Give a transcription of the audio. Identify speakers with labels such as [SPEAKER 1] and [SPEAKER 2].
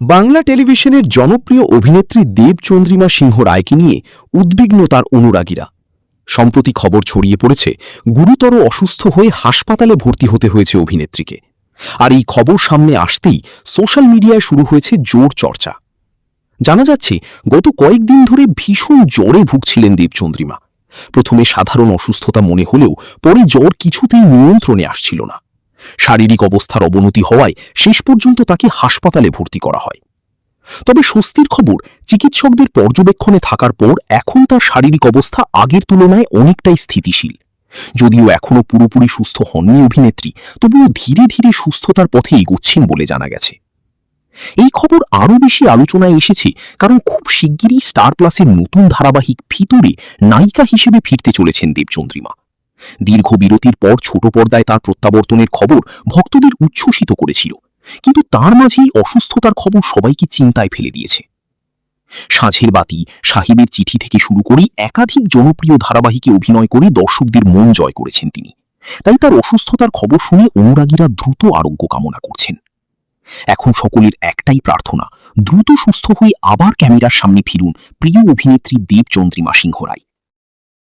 [SPEAKER 1] বাংলা টেলিভিশনের জনপ্রিয় অভিনেত্রী দেবচন্দ্রিমা সিংহ রায়কে নিয়ে উদ্বিগ্ন তার অনুরাগীরা। সম্প্রতি খবর ছড়িয়ে পড়েছে গুরুতর অসুস্থ হয়ে হাসপাতালে ভর্তি হতে হয়েছে অভিনেত্রীকে। আর এই খবর সামনে আসতেই সোশ্যাল মিডিয়ায় শুরু হয়েছে জোর চর্চা। জানা যাচ্ছে গত কয়েকদিন ধরে ভীষণ জ্বরে ভুগছিলেন দেবচন্দ্রিমা। প্রথমে সাধারণ অসুস্থতা মনে হলেও পরে জ্বর কিছুতেই নিয়ন্ত্রণে আসছিল না। শারীরিক অবস্থার অবনতি হওয়ায় শেষ পর্যন্ত তাকে হাসপাতালে ভর্তি করা হয়। তবে স্বস্তির খবর, চিকিৎসকদের পর্যবেক্ষণে থাকার পর এখন তার শারীরিক অবস্থা আগের তুলনায় অনেকটাই স্থিতিশীল। যদিও এখনও পুরোপুরি সুস্থ হননি অভিনেত্রী, তবুও ধীরে ধীরে সুস্থতার পথে এগোচ্ছেন বলে জানা গেছে। এই খবর আরও বেশি আলোচনায় এসেছে কারণ খুব শিগগিরই স্টার প্লাসের নতুন ধারাবাহিক ভিতরে নায়িকা হিসেবে ফিরতে চলেছেন দেবচন্দ্রিমা। দীর্ঘ বিরতির পর ছোট পর্দায় তার প্রত্যাবর্তনের খবর ভক্তদের উচ্ছ্বসিত করেছিল, কিন্তু তার মাঝেই অসুস্থতার খবর সবাইকে চিন্তায় ফেলে দিয়েছে। সাঁঝের বাতি, সাহিবের চিঠি থেকে শুরু করে একাধিক জনপ্রিয় ধারাবাহিকে অভিনয় করে দর্শকদের মন জয় করেছেন তিনি। তাই তার অসুস্থতার খবর শুনে অনুরাগীরা দ্রুত আরোগ্য কামনা করছেন। এখন সকলের একটাই প্রার্থনা, দ্রুত সুস্থ হয়ে আবার ক্যামেরার সামনে ফিরুন প্রিয় অভিনেত্রী দেবচন্দ্রিমা সিংহ রায়।